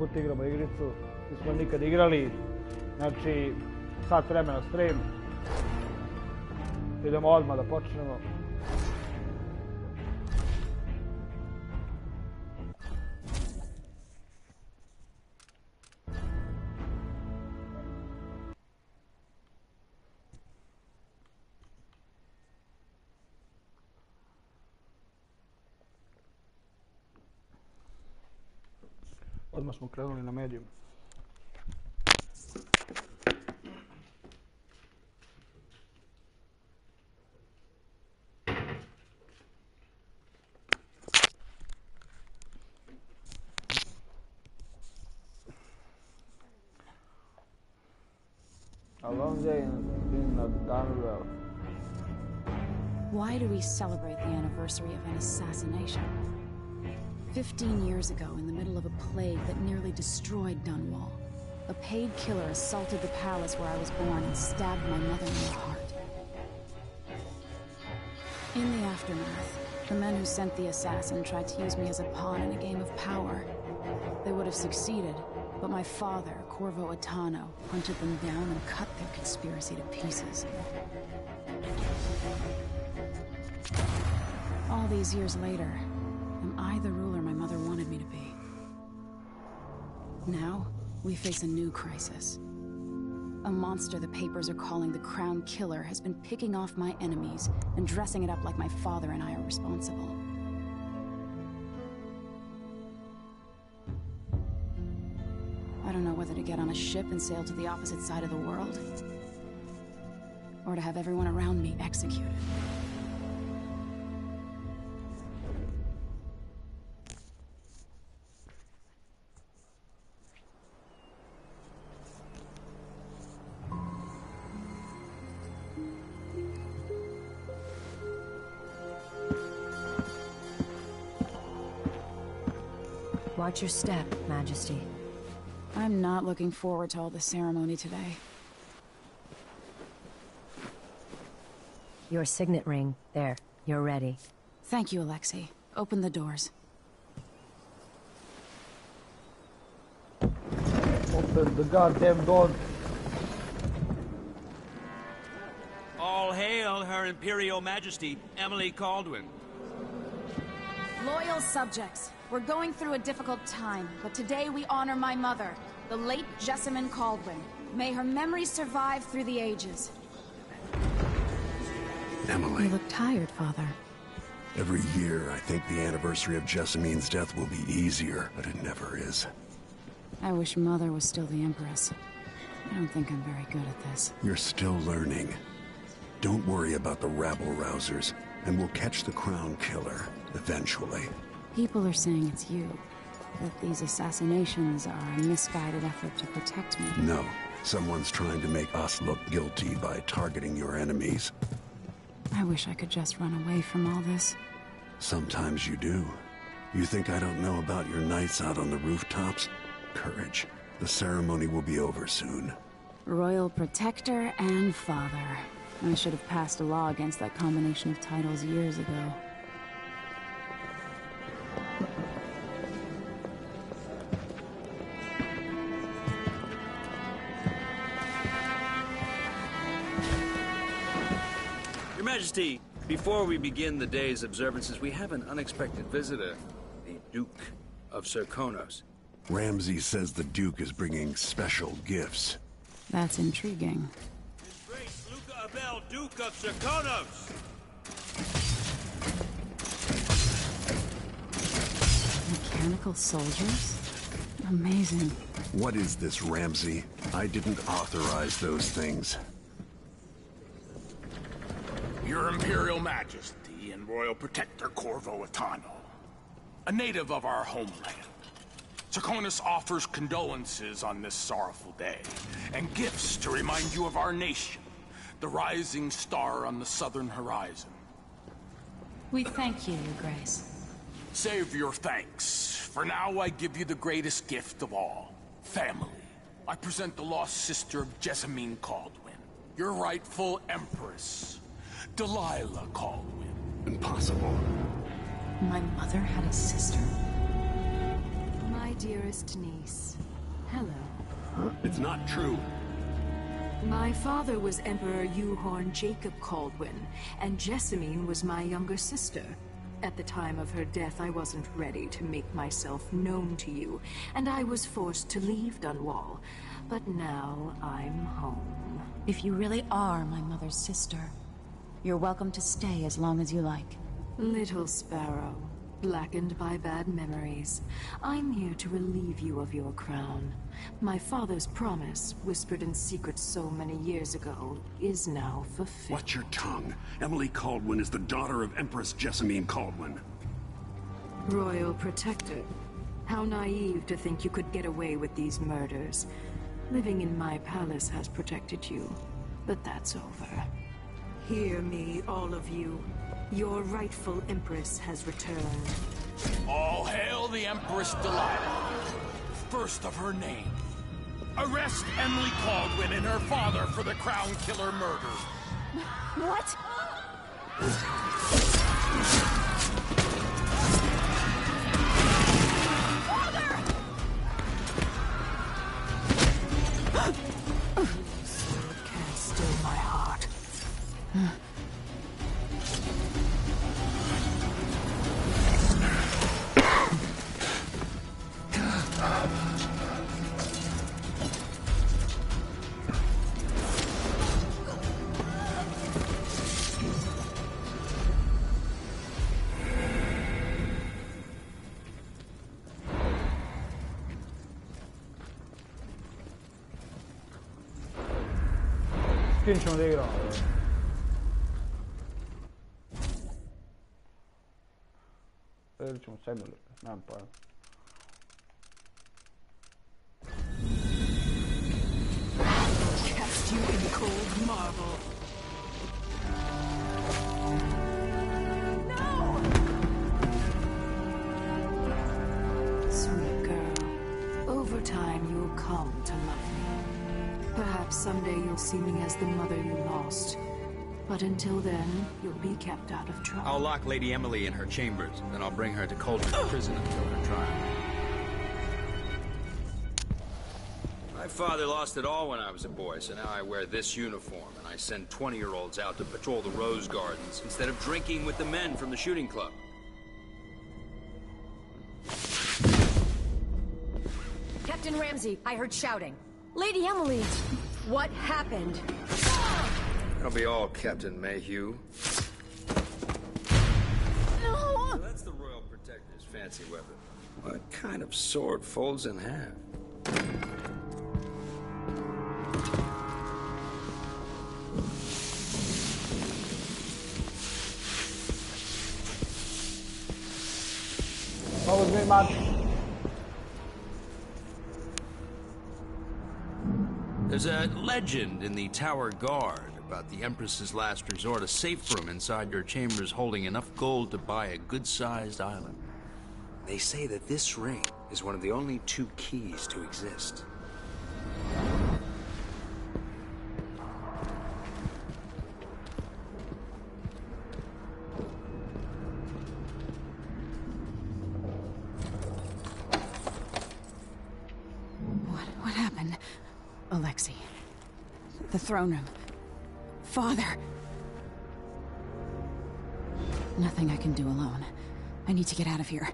put igramo igricu, nismo nikad igrali, znači sat vremena stream, idemo odmah da počnemo. Odmah smo krenuli na medijum. A long day in Zdravo. Why do we celebrate the anniversary of an assassination? 15 years ago, in the middle of a plague that nearly destroyed Dunwall, a paid killer assaulted the palace where I was born and stabbed my mother in the heart. In the aftermath, the men who sent the assassin tried to use me as a pawn in a game of power. They would have succeeded, but my father, Corvo Attano, hunted them down and cut their conspiracy to pieces. All these years later, am I the ruler my mother wanted me to be? Now, we face a new crisis. A monster the papers are calling the Crown Killer has been picking off my enemies and dressing it up like my father and I are responsible. I don't know whether to get on a ship and sail to the opposite side of the world, or to have everyone around me executed. Watch your step, Majesty. I'm not looking forward to all the ceremony today. Your signet ring. There. You're ready. Thank you, Alexei. Open the doors. Open the goddamn door. All hail Her Imperial Majesty, Emily Caldwin. Loyal subjects, we're going through a difficult time, but today we honor my mother, the late Jessamine Caldwin. May her memory survive through the ages. Emily. You look tired, Father. Every year, I think the anniversary of Jessamine's death will be easier, but it never is. I wish Mother was still the Empress. I don't think I'm very good at this. You're still learning. Don't worry about the rabble-rousers, and we'll catch the Crown Killer, eventually. People are saying it's you. That these assassinations are a misguided effort to protect me. No. Someone's trying to make us look guilty by targeting your enemies. I wish I could just run away from all this. Sometimes you do. You think I don't know about your nights out on the rooftops? Courage. The ceremony will be over soon. Royal Protector and Father. I should have passed a law against that combination of titles years ago. Your Majesty, before we begin the day's observances, we have an unexpected visitor, the Duke of Serkonos. Ramsay says the Duke is bringing special gifts. That's intriguing. His Grace Luca Abel, Duke of Serkonos! Mechanical soldiers? Amazing. What is this, Ramsay? I didn't authorize those things. Your Imperial Majesty and Royal Protector Corvo Attano, a native of our homeland. Serkonos offers condolences on this sorrowful day, and gifts to remind you of our nation, the rising star on the southern horizon. We thank you, Your Grace. Save your thanks. For now, I give you the greatest gift of all, family. I present the lost sister of Jessamine Caldwin, your rightful empress, Delilah Caldwin. Impossible. My mother had a sister? My dearest niece. Hello. It's not true. My father was Emperor Yuhorn Jacob Kaldwin, and Jessamine was my younger sister. At the time of her death, I wasn't ready to make myself known to you, and I was forced to leave Dunwall. But now I'm home. If you really are my mother's sister, you're welcome to stay as long as you like. Little sparrow, blackened by bad memories, I'm here to relieve you of your crown. My father's promise, whispered in secret so many years ago, is now fulfilled. Watch your tongue. Emily Kaldwin is the daughter of Empress Jessamine Kaldwin. Royal Protector. How naive to think you could get away with these murders. Living in my palace has protected you, but that's over. Hear me, all of you. Your rightful Empress has returned. All hail the Empress Delilah, first of her name. Arrest Emily Kaldwin and her father for the Crown Killer murder. What? Sword can't still my heart. S kim ćemo da igramo? Ili ćemo s Emily, nemam pojma. Cast you in cold marble. No! Sweet girl, over time you'll come to love me. Perhaps someday you'll see me as the mother you lost. But until then, you'll be kept out of trouble. I'll lock Lady Emily in her chambers, then I'll bring her to Cauldron prison until her trial. My father lost it all when I was a boy, so now I wear this uniform, and I send 20-year-olds out to patrol the rose gardens instead of drinking with the men from the shooting club. Captain Ramsey, I heard shouting. Lady Emily, what happened? That'll be all, Captain Mayhew. No! So that's the Royal Protector's fancy weapon. What kind of sword folds in half? What was me, man? There's a legend in the Tower Guard about the Empress's last resort, a safe room inside your chambers holding enough gold to buy a good-sized island. They say that this ring is one of the only 2 keys to exist. What happened? Alexei. The throne room. Father. Nothing I can do alone. I need to get out of here.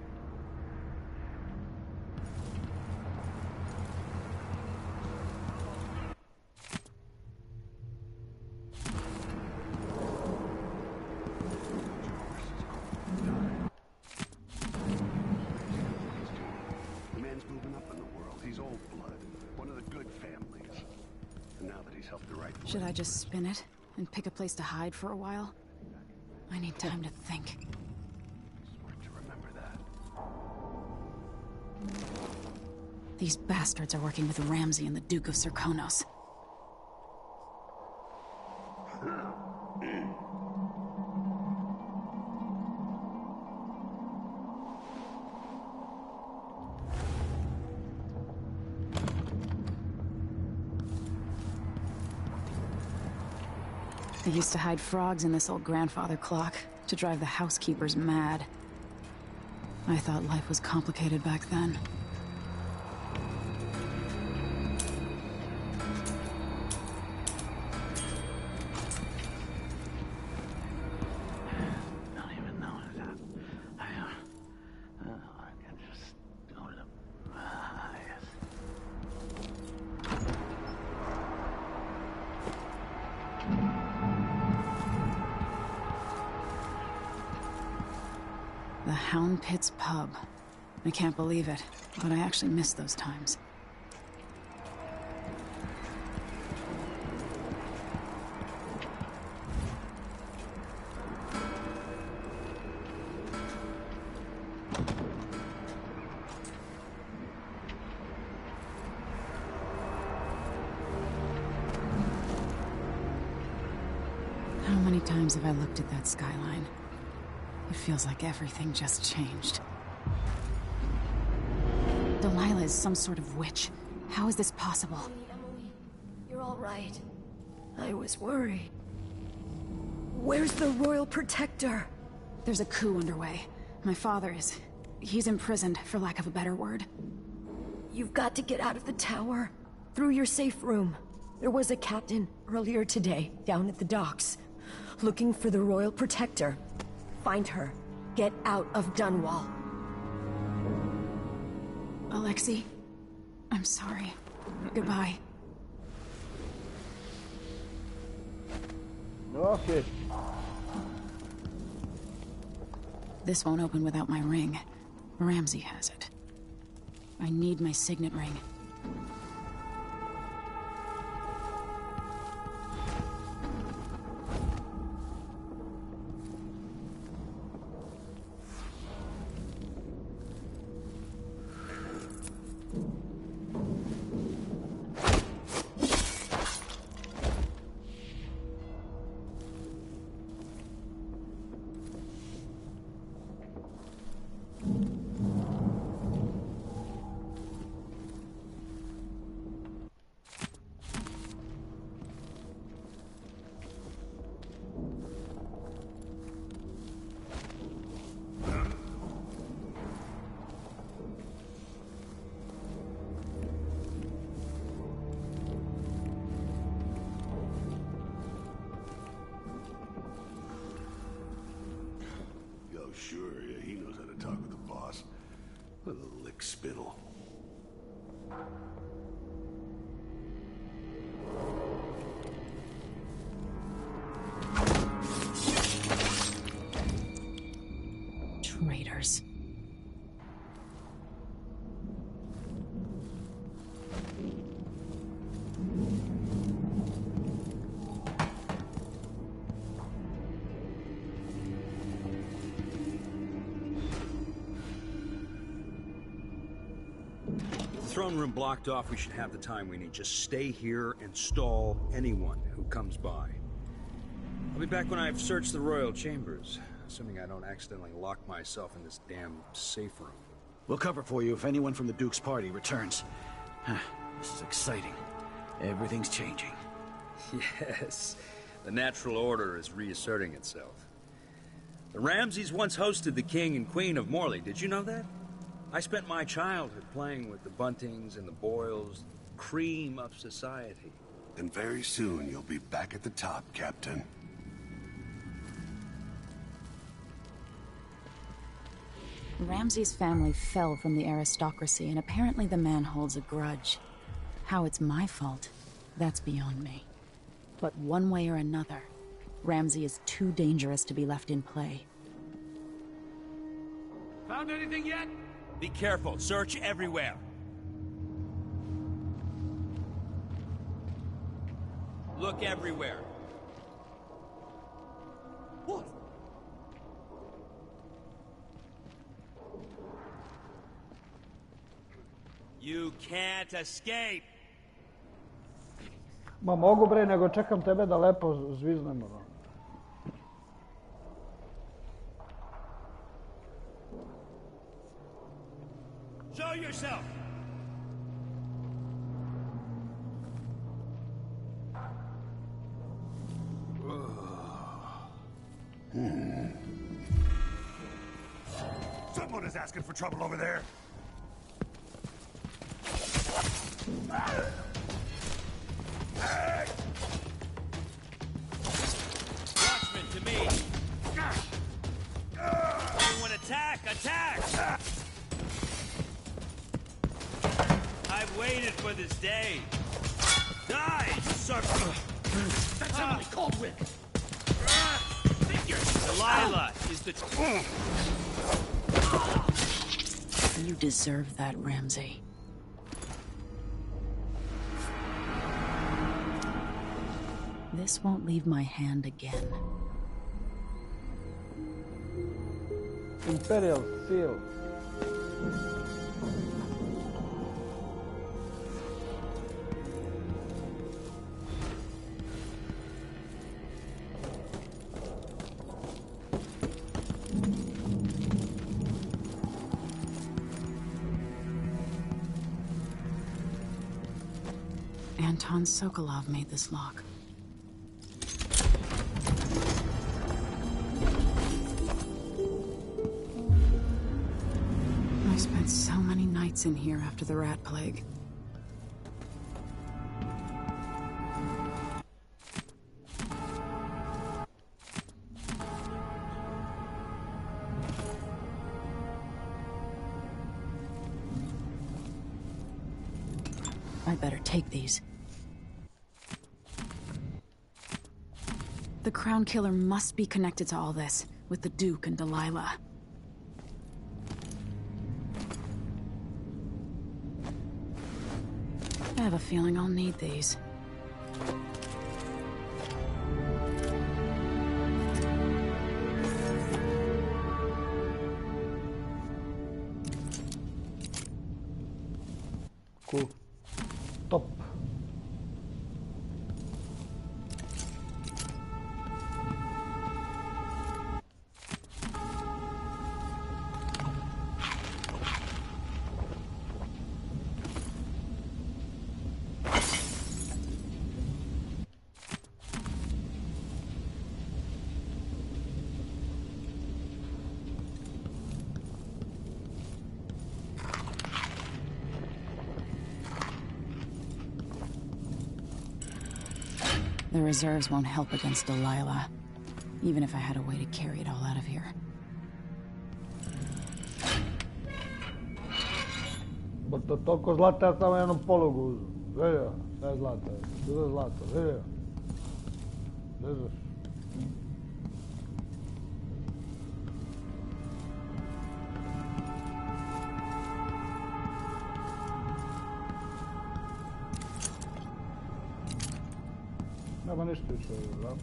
The man's moving up in the world. He's old blood. One of the good families. And now that he's helped the right way. Should I just spin it and pick a place to hide for a while? I need time to think. Smart to remember that. These bastards are working with Ramsey and the Duke of Serkonos. They used to hide frogs in this old grandfather clock to drive the housekeepers mad. I thought life was complicated back then. Hound Pit's pub. I can't believe it, but I actually miss those times. How many times have I looked at that skyline? It feels like everything just changed. Delilah is some sort of witch. How is this possible? Emily, you're all right. I was worried. Where's the Royal Protector? There's a coup underway. My father is... he's imprisoned, for lack of a better word. You've got to get out of the tower. Through your safe room. There was a captain earlier today, down at the docks. Looking for the Royal Protector. Find her. Get out of Dunwall. Alexei, I'm sorry. Goodbye. Okay. This won't open without my ring. Ramsey has it. I need my signet ring. Sure, yeah, he knows how to talk with the boss. What a lick spittle. Traitors. Throne room blocked off, we should have the time we need. Just stay here and stall anyone who comes by. I'll be back when I've searched the royal chambers, assuming I don't accidentally lock myself in this damn safe room. We'll cover for you if anyone from the Duke's party returns. This is exciting. Everything's changing. Yes, the natural order is reasserting itself. The Ramseys once hosted the King and Queen of Morley, did you know that? I spent my childhood playing with the Buntings and the Boyles, cream of society. And very soon you'll be back at the top, Captain. Ramsey's family fell from the aristocracy, and apparently the man holds a grudge. How it's my fault, that's beyond me. But one way or another, Ramsey is too dangerous to be left in play. Found anything yet? Be careful. Search everywhere. Look everywhere. What? You can't escape. Ma mogu bre, nego čekam tebe da lepo zviznemo. Show yourself. Someone is asking for trouble over there. Watchman to me. Everyone attack! Attack! I've waited for this day. Die, serpent! That's Emily Caldwick! Delilah is the... You deserve that, Ramsay. This won't leave my hand again. Imperial Seal. Anton Sokolov made this lock. I spent so many nights in here after the rat plague. I better take these. The Crown Killer must be connected to all this, with the Duke and Delilah. I have a feeling I'll need these. Cool. Top. The reserves won't help against Delilah, even if I had a way to carry it all out of here. Bo to toliko zlata, ja samo jednu polugu uzem. Vidio, sve je zlato. Sve je zlato, vidio. Vidiš? Nema ništa više ovdje, da?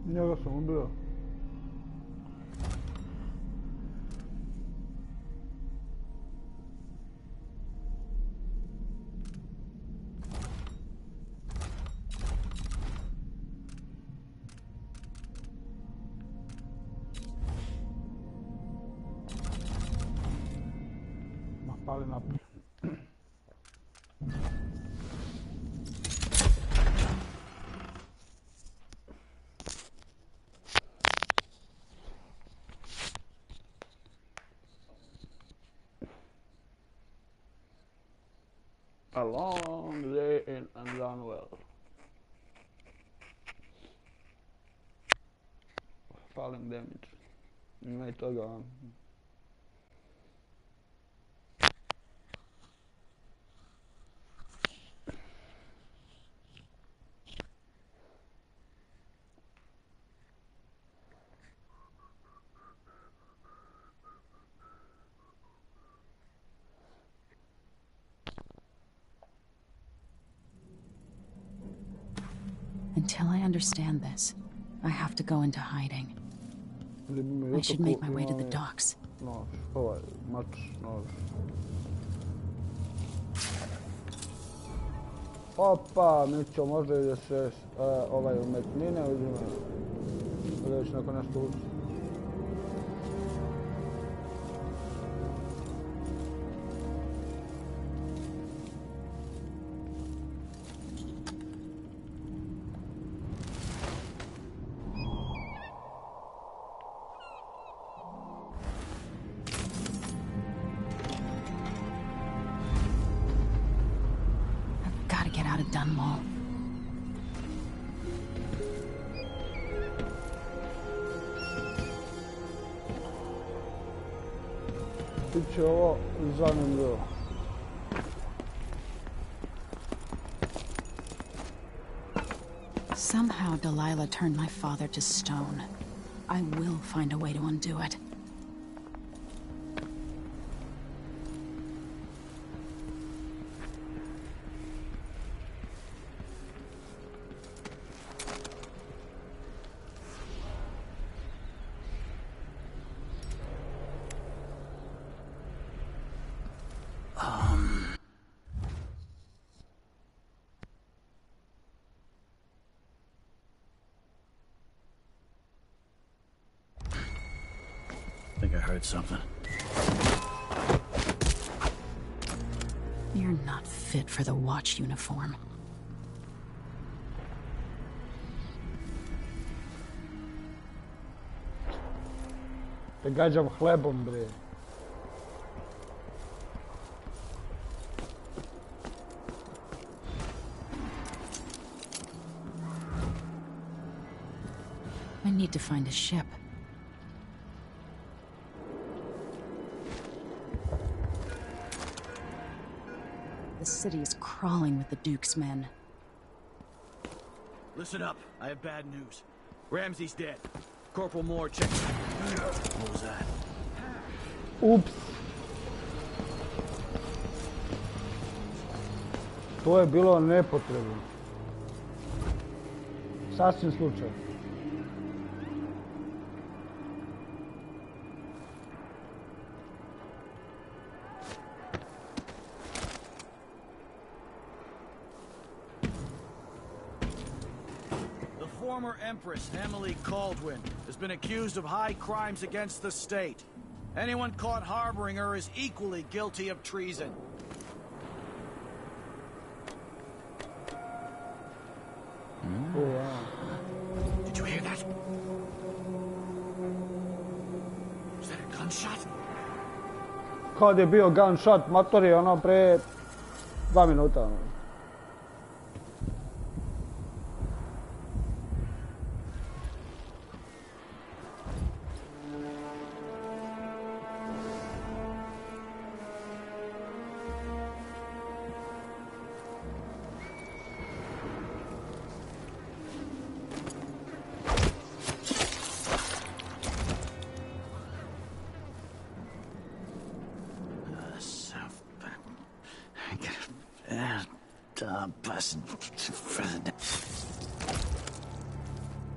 Njega sam ubio. Ma pali naprijed. A long day in Uglavnom. Falling damage. Ima I toga. Until I understand this, I have to go into hiding. I should make my way to the docks. Nož, ovaj, mač, nož. Opa, Mićo, može da se ovaj umetnine uzima. Da već neko nešto uči. gotta get out of Dunwall. Biće ovo zanimljivo. Somehow Delilah turned my father to stone. I will find a way to undo it. I think I heard something. You're not fit for the watch uniform. Te gađam hlebom, bre. I need to find a ship. The city is crawling with the Duke's men. Listen up. I have bad news. Ramsey's dead. Corporal Moore checked. What was that? Ups. To je bilo nepotrebno. Sasvim slučajno. Former Empress Emily Caldwin has been accused of high crimes against the state. Anyone caught harboring her is equally guilty of treason. Oh, wow. Did you hear that? Was that a gunshot? Kad je bio gunshot, motor je ono pre 2 minuta.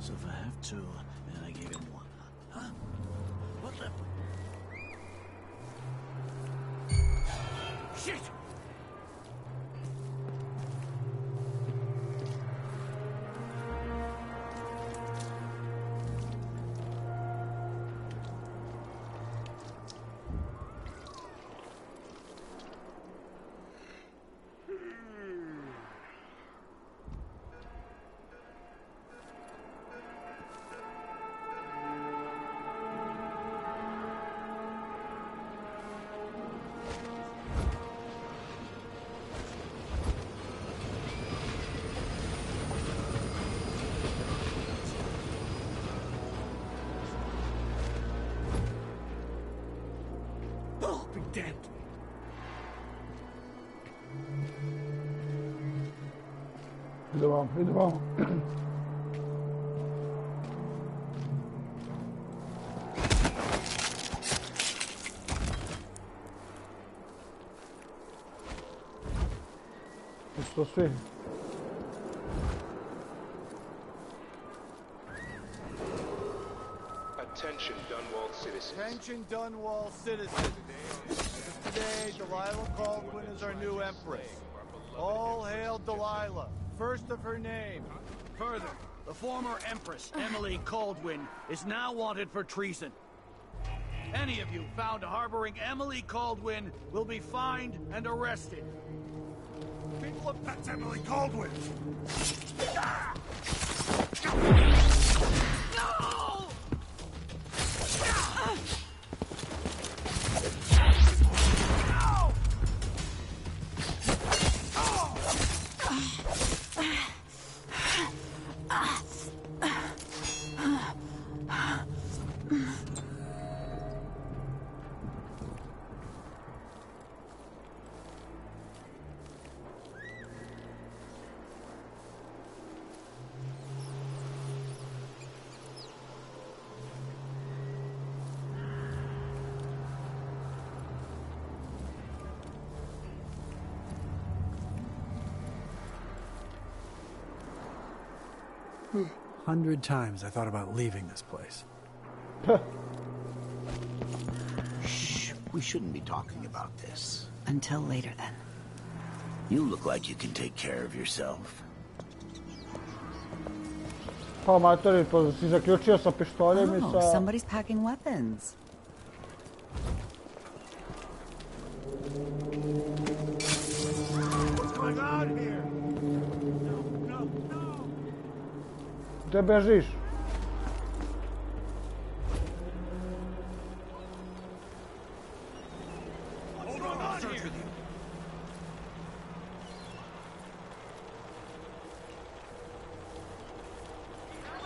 So if I have two, and I gave him one. Huh? What the? Shit! Dead. Idemo. Isto svi. Attention, Dunwall citizens. Attention, Dunwall citizens. Today, Delilah Caldwin is our new empress. All hail Delilah, first of her name. Further, the former Empress Emily Caldwin is now wanted for treason. Any of you found harboring Emily Caldwin will be fined and arrested. People of that's Emily Caldwin! 100 times I thought about leaving this place. Shh, we shouldn't be talking about this. Until later, then. You look like you can take care of yourself. Pa matori, to si zaključio sa pištoljem i sa... Somebody's packing weapons. Gde bežiš?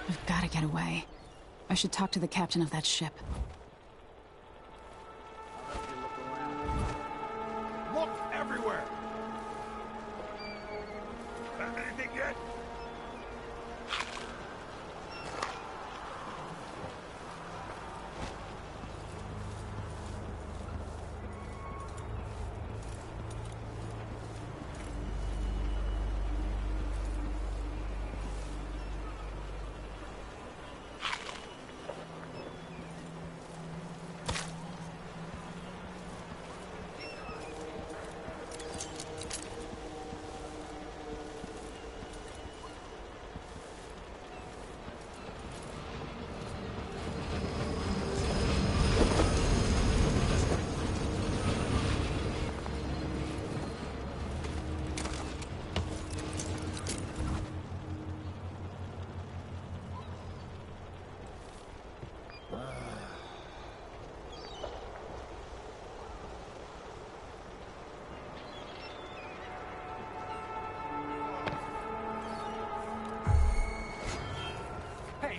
We've got to get away. I should talk to the captain of that ship. Look everywhere! Anything yet?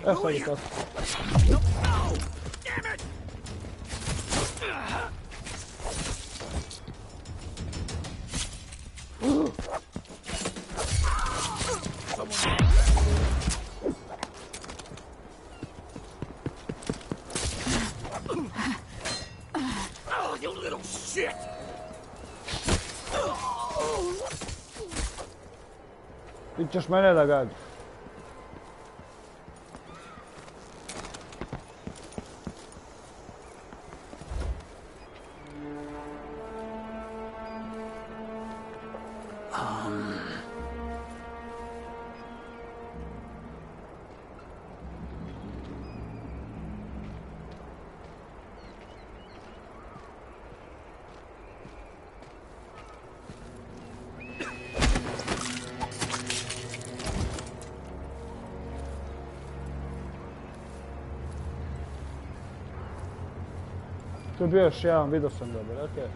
Sad je to. No! Damn it! Oh, you little shit! Ti ćeš mene da gadi. Tu je bio još jedan, vidio sam dobro, okej.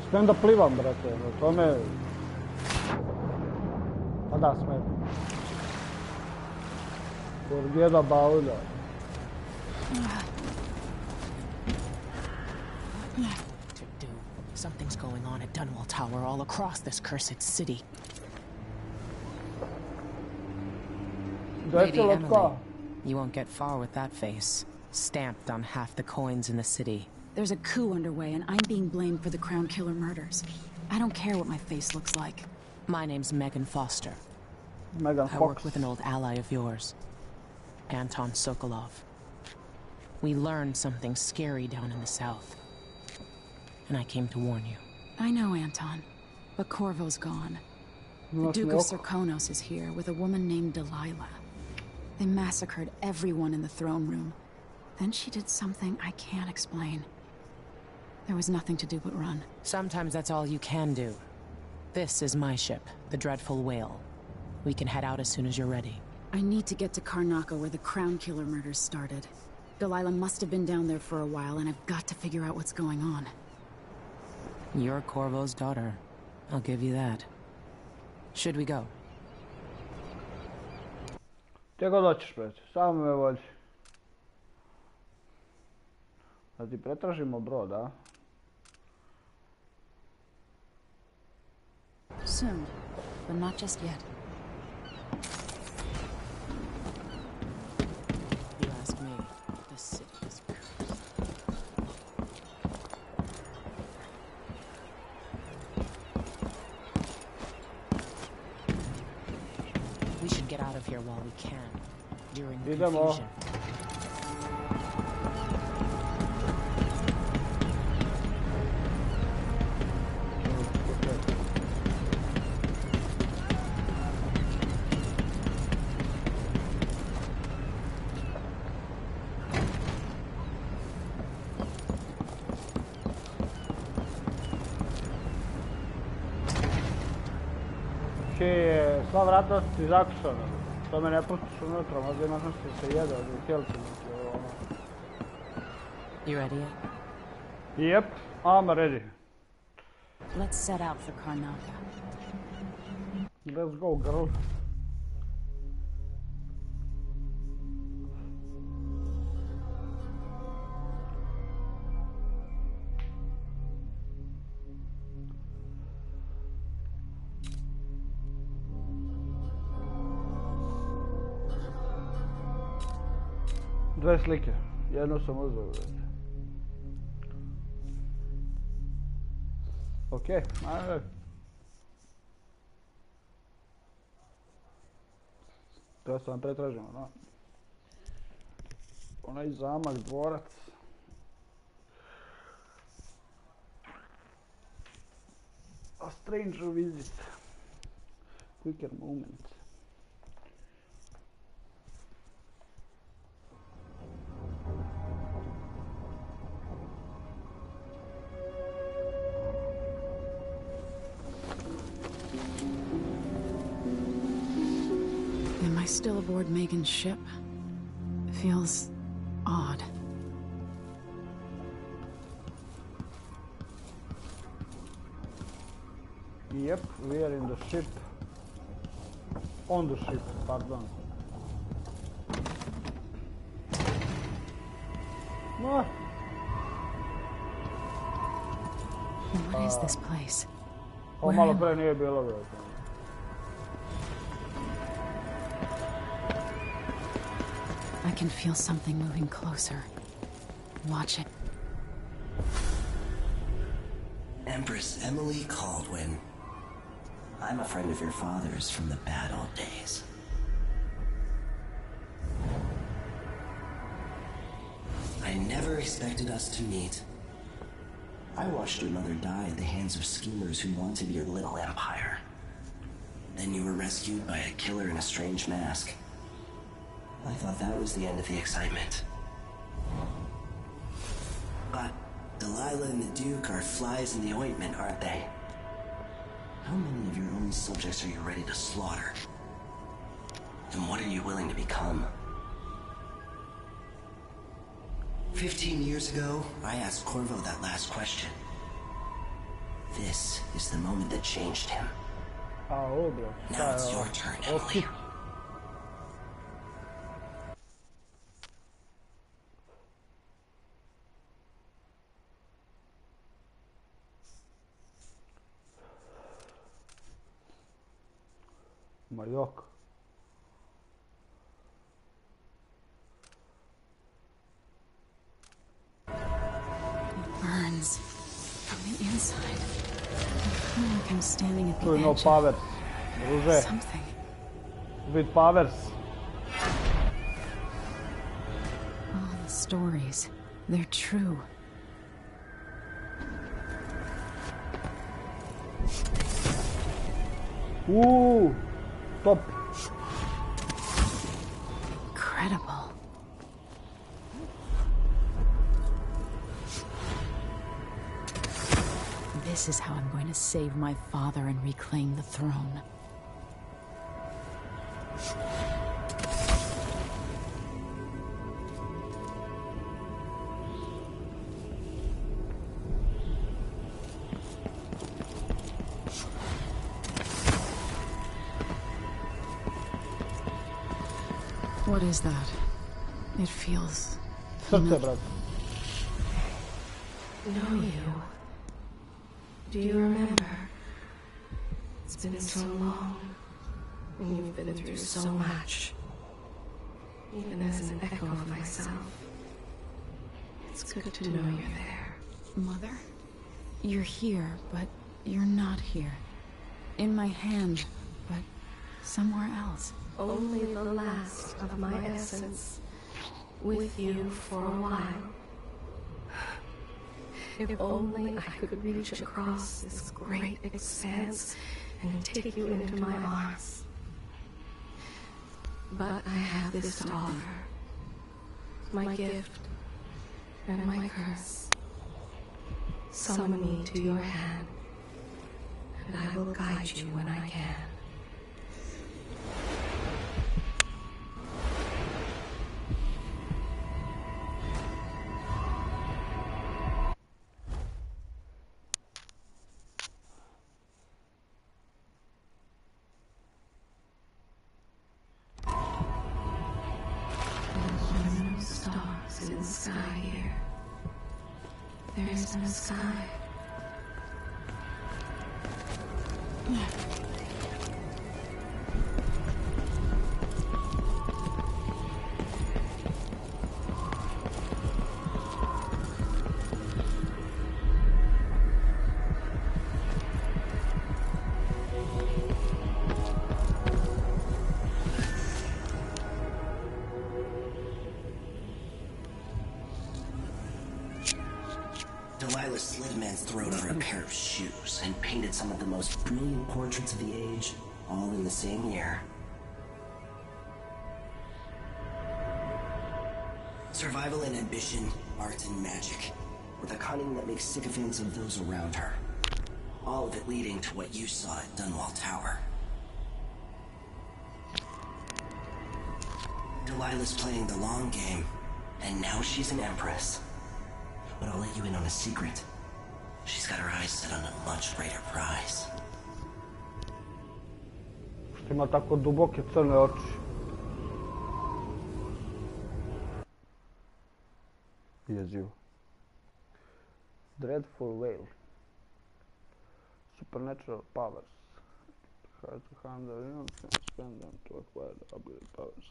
Smijem da plivam, brate, o tome... Pa da, smijem. Forget about that. Something's going on at Dunwall Tower all across this cursed city. Lady Emily, you won't get far with that face. Stamped on half the coins in the city. There's a coup underway, and I'm being blamed for the Crown Killer murders. I don't care what my face looks like. My name's Megan Foster. Megan I work with an old ally of yours, Anton Sokolov. We learned something scary down in the south, and I came to warn you. I know, Anton, but Corvo's gone. The Duke of Serkonos is here with a woman named Delilah. They massacred everyone in the throne room. Then she did something I can't explain. There was nothing to do but run. Sometimes that's all you can do. This is my ship, the Dreadful Whale. We can head out as soon as you're ready. I need to get to Karnaca where the Crown Killer murders started. Delilah must have been down there for a while, and I've got to figure out what's going on. You're Corvo's daughter. I'll give you that. Should we go? Gdje god hoćeš, brate. Samo me vodi. Da ti pretražimo brod, a? Soon, but not just yet. You ask me, this city is cursed. We should get out of here while we can, during the confusion. Sva vrata ti zakušana. Što me ne pustiš unutra, možda imaš nešto se jede od helci neki ono. You ready yet? Yep, I'm ready. Let's set out for Karnataka. Let's go, girl. Dve slike, jednu sam uzeo. Okej, ajde. To sam pretražimo, no. Onaj zamak, dvorac. A stranger visit. Quicker moment. Am I still aboard Megan's ship? Feels odd. Yep, we are in the ship. On the ship, pardon. No. What is this place? Ovo malo pre nije bilo već. I can feel something moving closer. Watch it. Empress Emily Caldwin. I'm a friend of your father's from the bad old days. I never expected us to meet. I watched your mother die at the hands of schemers who wanted your little empire. Then you were rescued by a killer in a strange mask. I thought that was the end of the excitement. But Delilah and the Duke are flies in the ointment, aren't they? How many of your own subjects are you ready to slaughter? And what are you willing to become? 15 years ago, I asked Corvo that last question. This is the moment that changed him. Now it's your turn, Emily. Majok. It burns from the inside. I feel like I'm standing at the Tu edge no of powers. Druže. something. With powers. All the stories, they're true. Top. Incredible. This is how I'm going to save my father and reclaim the throne. What is that? It feels... Srce, brate. know you. Do you remember? It's been so long, and you've been through so much. Even as an echo of myself, it's good to know you're there. Mother? You're here, but you're not here. In my hand, but somewhere else. Only the last of my essence. With you for a while. If only I could reach across this great expanse and take you into my arms. But I have this to offer. My gift and my curse. Summon me to your hand, and I will guide you when I can. In the sky here. There is no sky. Delilah slit a man's throat over a pair of shoes and painted some of the most brilliant portraits of the age, all in the same year. Survival and ambition, art and magic, with a cunning that makes sycophants of those around her. All of it leading to what you saw at Dunwall Tower. Delilah's playing the long game, and now she's an empress. But I'll let you in on a secret. She's got her eyes set on a much greater prize. Ima tako duboke crne oči. Jezivo. Dreadful Whale. Supernatural powers. Hard to handle, you know, spend them to acquire the upgraded powers.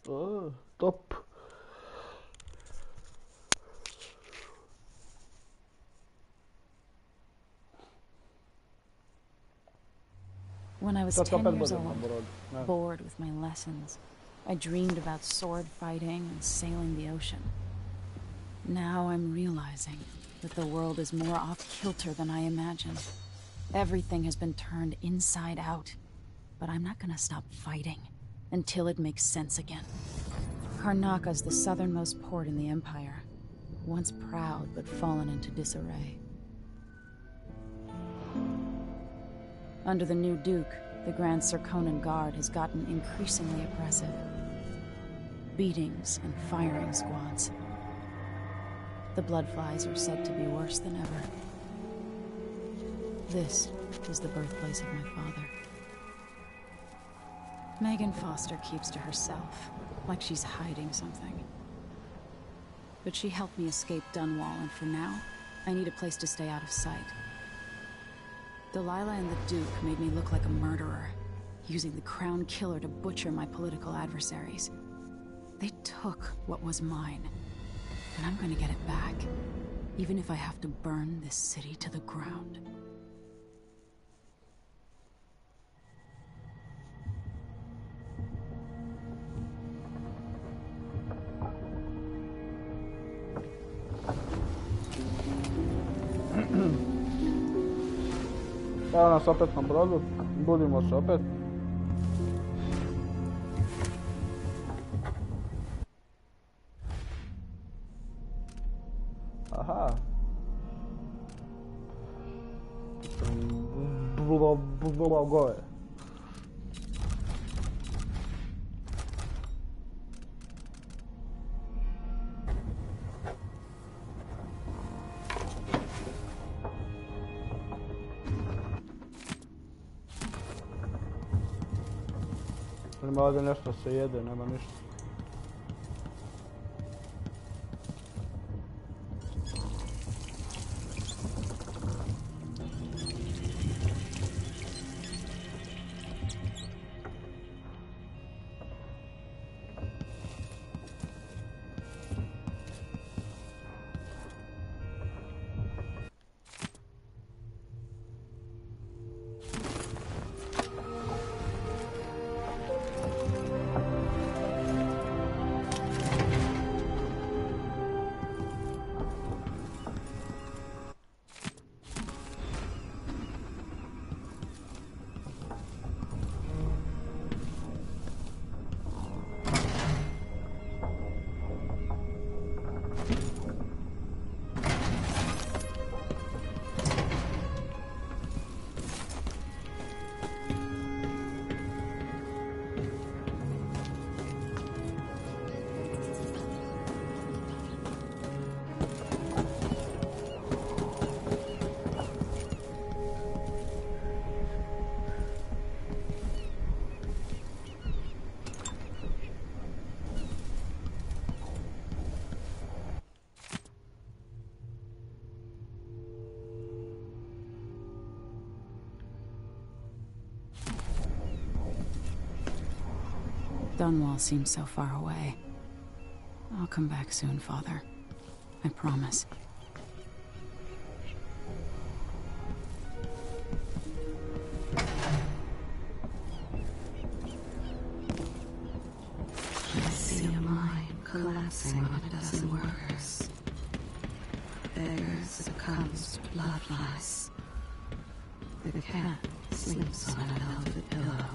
Oh, top. When I was 10 years old, bored with my lessons, I dreamed about sword fighting and sailing the ocean. Now I'm realizing that the world is more off-kilter than I imagined. Everything has been turned inside out, but I'm not gonna stop fighting until it makes sense again. Karnaka's the southernmost port in the Empire, once proud but fallen into disarray. Under the new Duke, the Grand Serkonan Guard has gotten increasingly oppressive. Beatings and firing squads. The Bloodflies are said to be worse than ever. This was the birthplace of my father. Megan Foster keeps to herself, like she's hiding something. But she helped me escape Dunwall, and for now, I need a place to stay out of sight. Delilah and the Duke made me look like a murderer, using the Crown Killer to butcher my political adversaries. They took what was mine, and I'm gonna get it back, even if I have to burn this city to the ground. Evo nas opet na brodu, budimo se opet. Aha. Gore. Ima ovdje nešto se jede, nema ništa. Dunwall seems so far away. I'll come back soon, Father. I promise. I see a mine collapsing on a dozen workers. Beggars succumbs to blood flies. The cat sleeps on a velvet pillow.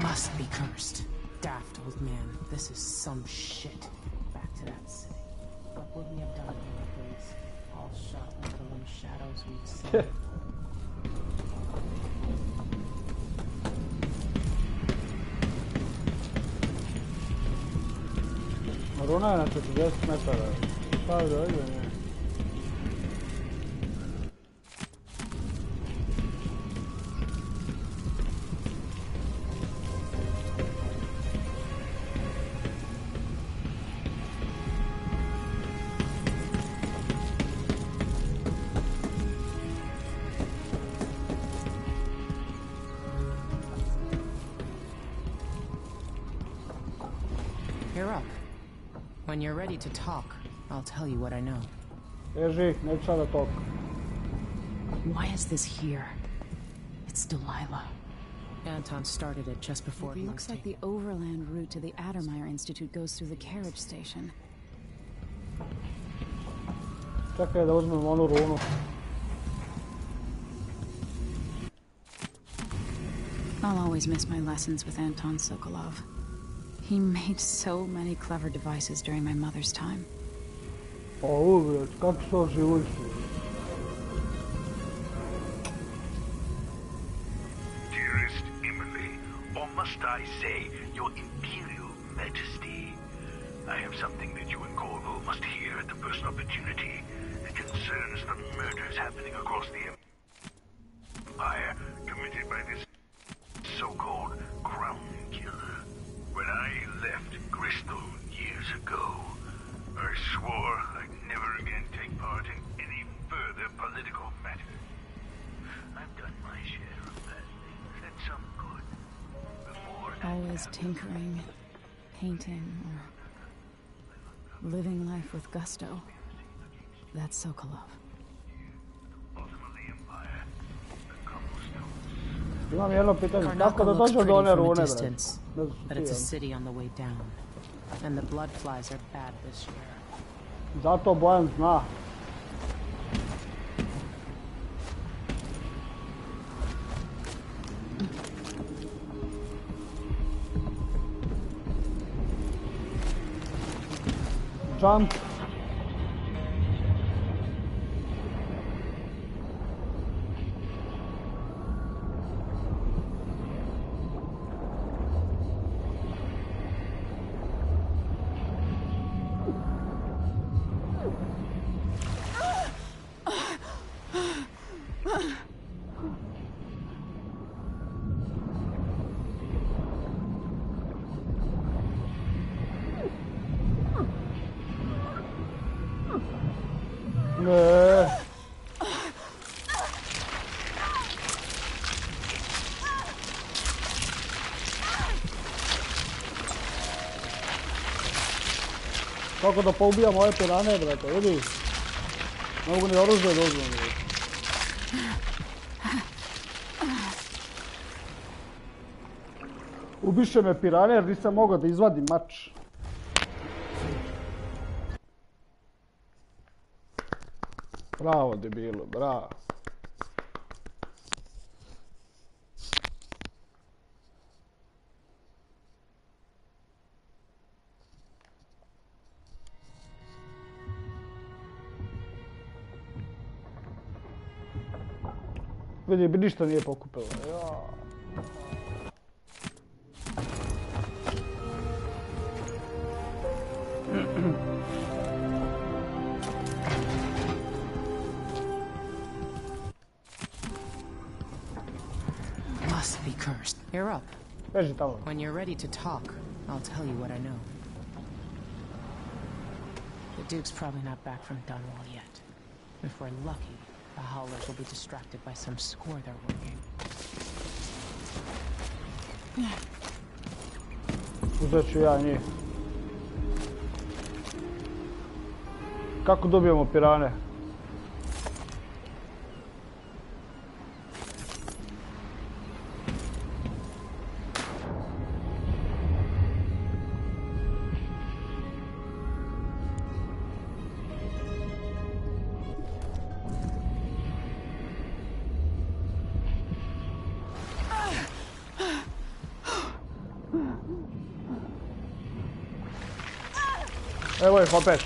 Must be cursed. Daft old man. This is some shit. Back to that city. What would we have done here, please? All shot like the little shadows we'd seen. Runa je na 40 metara. Šta je da ide? You're up. When you're ready to talk, I'll tell you what I know. Neću sada talk. Why is this here? It's Delilah. Anton started it just before It looks like the overland route to the Addermeyer Institute goes through the carriage station. Čekaj da uzmem onu runu. I'll always miss my lessons with Anton Sokolov. He made so many clever devices during my mother's time. Uvijek, kako to živući? Dearest Emily, or must I say, your Imperial Majesty, I have something that you and Corvo must hear at the first opportunity. It concerns the murders happening across the Empire, committed by this so-called Crown Killer. When I left Crystal years ago, I swore I'd never again take part in any further political matters. I've done my share of bad things and some good. Before Always tinkering, painting, or living life with gusto. That's Sokolov. Imam jedno pitanje, kako da dođem do one rune, bre? But it's a city on the way down. And the blood flies are bad this year. Zato Bojan zna. Jump. Kako da poubijam ove pirane, brate, vidi. Ne mogu ni oružje da uzmem. Ubiše me pirane jer nisam mogao da izvadim mač. Bravo, debilo, bravo. Vidi, bi ništa nije pokupilo. Must be cursed. You're up. Beži tamo. When you're ready to talk, I'll tell you what I know. The Duke's probably not back from Dunwall yet. If we're lucky, the howlers will be distracted by some score they're working. Uzet ću ja njih. Kako dobijemo pirane? Evo ih opet.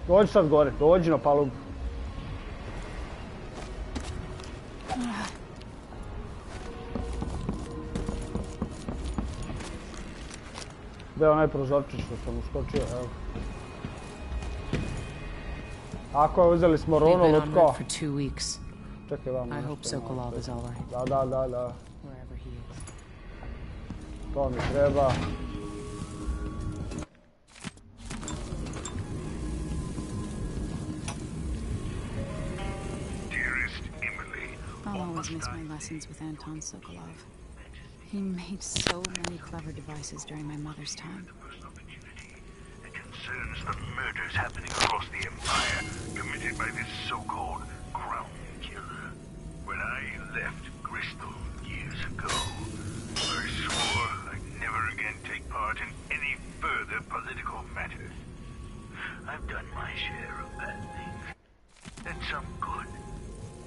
Dođi sad gore, dođi na palubu. Gdje je onaj prozorčić što sam uskočio, evo. Ako je, uzeli smo Rono lutko. Čekaj vam nešto. Da. To mi treba. I'll always miss my lessons with Anton Sokolov. He made so many clever devices during my mother's time. It concerns the murders happening across the Empire, committed by this so-called Crown Killer. When I left Crystal years ago, I swore I'd never again take part in any further political matters. I've done my share of bad things, and some good,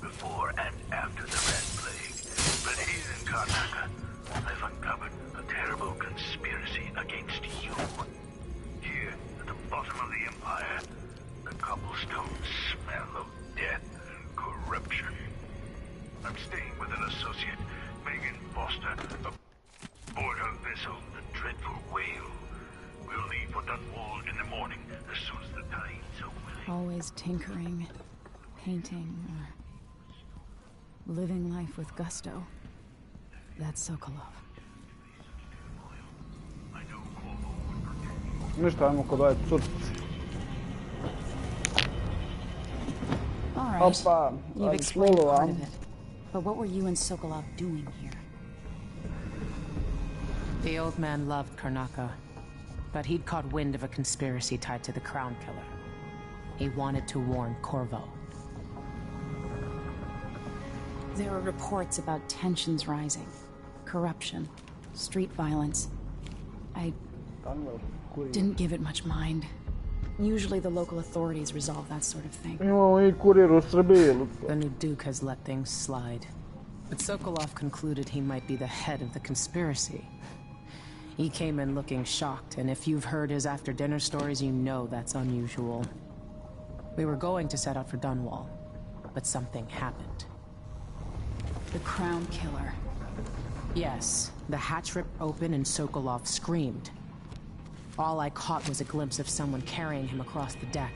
before and after the Red Plague. But here in Karnaka, I've uncovered a terrible conspiracy against you. Here, at the bottom of the Empire, the cobblestones smell of death and corruption. I'm staying with an associate, Megan Foster, aboard her vessel, the Dreadful Whale. We'll leave for Dunwall in the morning, as soon as the tides are willing. Always tinkering, painting, or living life with gusto. That's Sokolov. Ništa, ajmo kod ove curci. Alright, you've explained part of it. But what were you and Sokolov doing here? The old man loved Karnaka, but he'd caught wind of a conspiracy tied to the Crown Killer. He wanted to warn Corvo. There were reports about tensions rising, corruption, street violence. I didn't give it much mind. Usually the local authorities resolve that sort of thing. The new Duke has let things slide. But Sokolov concluded he might be the head of the conspiracy. He came in looking shocked, and if you've heard his after-dinner stories, you know that's unusual. We were going to set out for Dunwall, but something happened. The Crown Killer. Yes, the hatch ripped open and Sokolov screamed. All I caught was a glimpse of someone carrying him across the deck.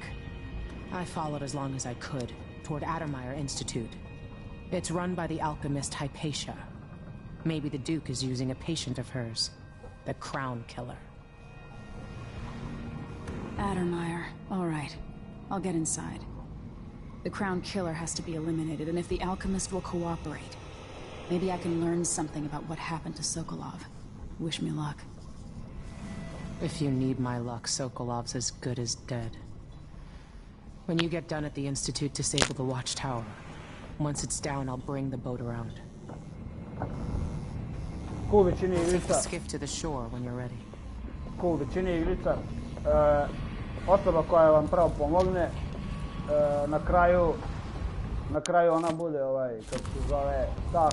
I followed as long as I could, toward Addermeyer Institute. It's run by the alchemist Hypatia. Maybe the Duke is using a patient of hers, the Crown Killer. Addermeyer. All right. I'll get inside. The Crown Killer has to be eliminated, and if the alchemist will cooperate, maybe I can learn something about what happened to Sokolov. Wish me luck. If you need my luck, Sokolov's as good as dead. When you get done at the Institute, disable the watchtower. Once it's down, I'll bring the boat around. Take the skiff to the shore when you're ready. Cool, većini igrica. Osoba koja vam pravo pomogne, na kraju ona bude kako se zove, ta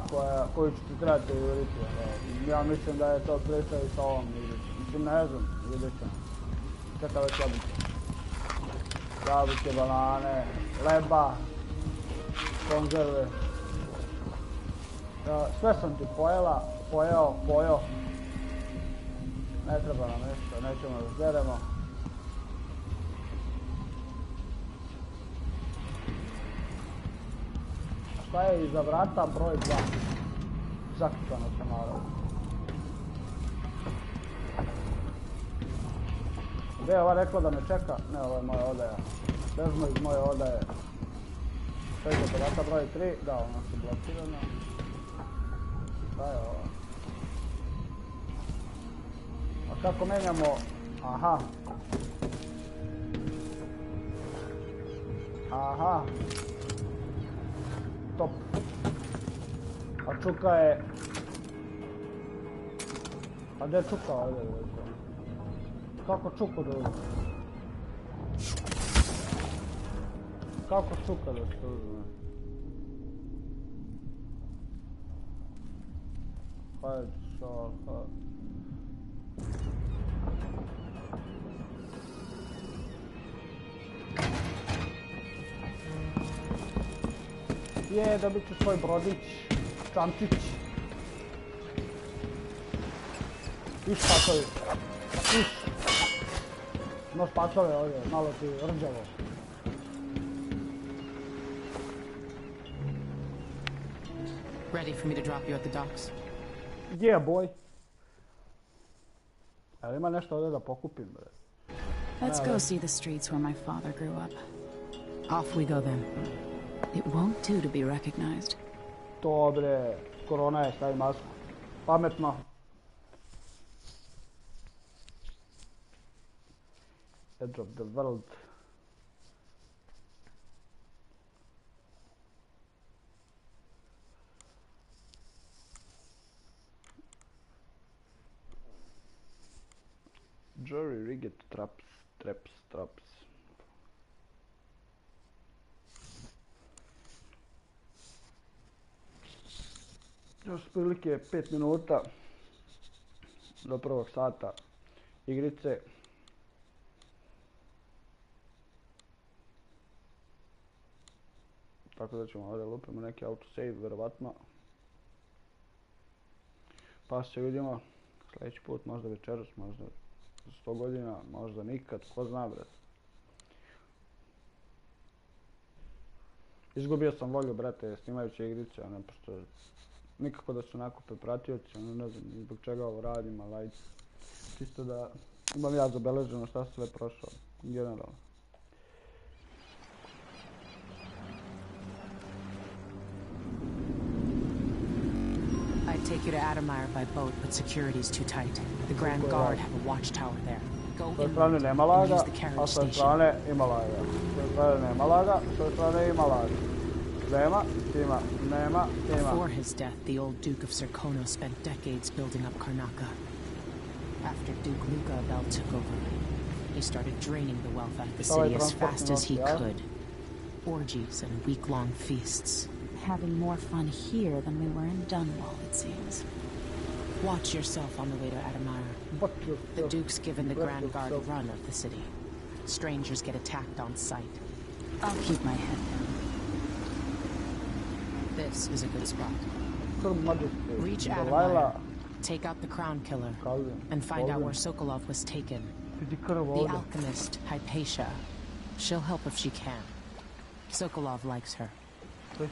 koju ćete trebati uvidjeti. Ja mislim da je to predstavi sa ovom igricom. Mislim, ne znam, vidjet ćemo. Čekaj već jabuke. Jabuke, banane, leba, konzerve. Sve sam ti pojela, pojeo. Ne treba nam ništa, nećemo da zderemo. Šta je iza vrata broj 2? Zaključano sam naravno. Gdje je ova rekla da me čeka? Ne, ovo je moja odaja. Bežmo iz moje odaje. Šta je iza vrata broj 3? Da, ona su blokirana. Šta je ovo? A kako menjamo? Aha. Aha. Top. A čuka je... A gdje je čuka ovdje? Kako čuku da uzme? Kako čuka da se uzme? Hajde, šaka. Je, dobit ću svoj brodić, čamčić. Iš pacovi, iš. Noš pacove ovdje, malo ti rđavo. Ready for me to drop you at the docks? Yeah, boy. Ali ima nešto ovdje da pokupim, bre. Let's go see the streets where my father grew up. Off we go then. It won't do to be recognized. To, bre, korona je, stavi masku. Pametno. Edge of the world. Jury rigged traps. Još prilike 5 minuta do prvog sata igrice. Tako da ćemo ovdje lupimo neki autosave, verovatno. Pa se vidimo sljedeći put, možda večeras, možda 100 godina, možda nikad, ko zna, bret. Izgubio sam volju, brate, snimajući igrice, ono, pošto nikako da se nakupe pratioci, ono, ne znam zbog čega ovo radim, ali ajde. Čisto da imam ja zabeleženo šta sve prošao, generalno. I'd take you to Adamire by boat, but security's too tight. The Grand Guard have a watchtower there. Go inland and use the carriage station. Before his death, the old Duke of Serkono spent decades building up Karnaka. After Duke Luca Abel took over, he started draining the wealth out of the city as fast as he could. Orgies and week-long feasts. Having more fun here than we were in Dunwall, it seems. Watch yourself on the way to Adamire. The Duke's given the Grand Guard a run of the city. Strangers get attacked on sight. I'll keep my head down. This is a good spot. Reach Adamire, take out the Crown Killer, and find out where Sokolov was taken. The alchemist, Hypatia. She'll help if she can. Sokolov likes her.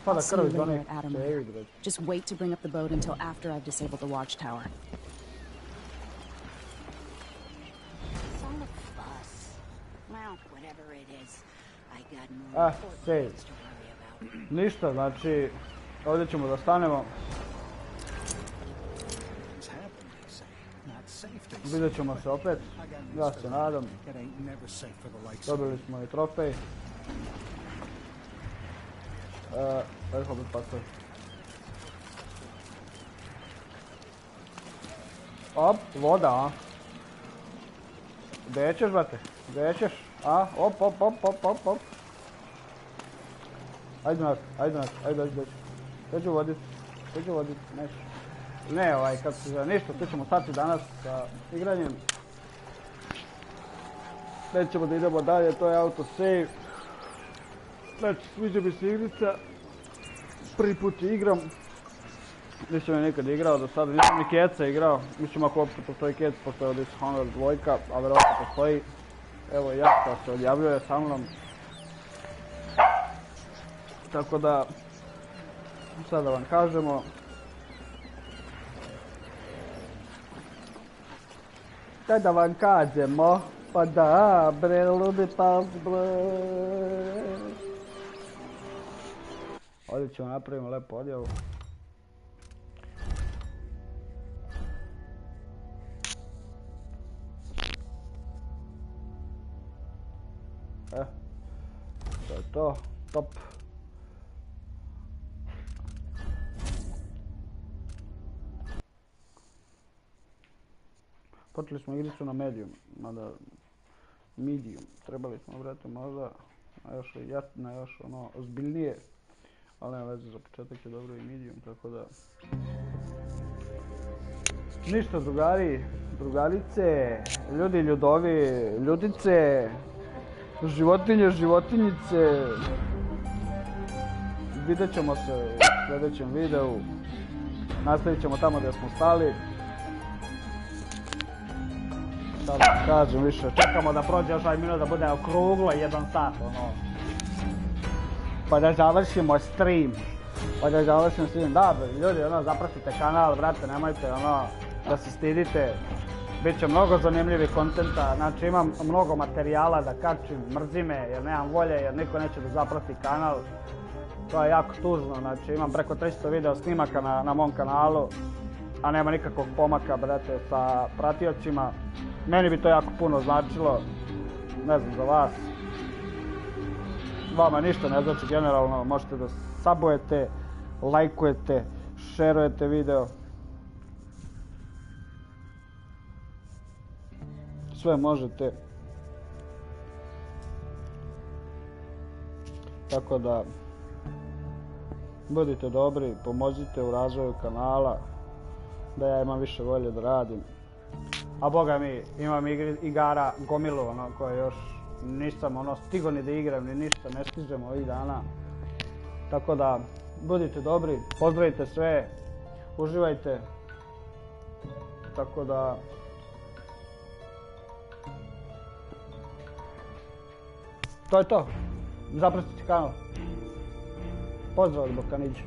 I'll see you later at Adamire. Just wait to bring up the boat until after I've disabled the watchtower. Son of fuss. Well, whatever it is, I got more important things to worry about. Ništa, znači, ovdje ćemo da stanemo. Vidjet ćemo se opet. Ja se nadam. Dobili smo i trofej. Ajde opet pasaj. Op, voda, a? Gdje ćeš, brate? Gdje ćeš? A? Op. Ajde, dođu vodit, nešto. Ne, kad se za ništa, tu ćemo stati danas sa igranjem. Nećemo da idemo dalje, to je autosave. Znači, sviđa mi se igrica. Prvi put igram. Nisam je nikad igrao do sada, nisam ni keca igrao. Mislim ako uopšte postoji kec, postoji Dishonored 2, a verovatno postoji. Evo i Jaka se odjavljuje sa mnom. Tako da, sad da vam kažemo. Daj da vam kažemo, pa da, bre, ludi pas, bre. Ovdje ćemo napravimo lepu odjavu. To je to, top. Počeli smo igricu na medium, mada medium, trebali smo brati možda na još ono ozbiljnije, ali nema veze, za početak je dobro i medium, tako da... Ništa drugari, drugarice, ljudi, ljudovi, ljudice, životinje, životinjice. Vidjet ćemo se u sljedećem videu. Nastavit ćemo tamo gdje smo stali. Sad da kažem više, čekamo da prođe još 5 minuta da bude okruglo 1 sat, ono. Pa da završimo stream. Da, ljudi, ono, zapratite kanal, brate, nemojte, ono, da se stidite. Biće mnogo zanimljivih kontenta, znači imam mnogo materijala da kačim, mrzi me jer nemam volje, jer niko neće da zaprati kanal. To je jako tužno, znači imam preko 300 video snimaka na mom kanalu, a nema nikakvog pomaka, brate, sa pratiocima. Meni bi to jako puno značilo, ne znam za vas. Vama ništa ne znači generalno, možete da sabujete, lajkujete, šerujete video. Sve možete. Tako da budite dobri, pomozite u razvoju kanala, da ja imam više volje da radim. A boga mi, imam igara gomilu, ono, koje još nisam stigo ni da igram, ni ništa, ne stižem ovih dana. Tako da, budite dobri, pozdravite sve, uživajte. Tako da... To je to. Zapratite kanal. Pozdrav od Bokanića.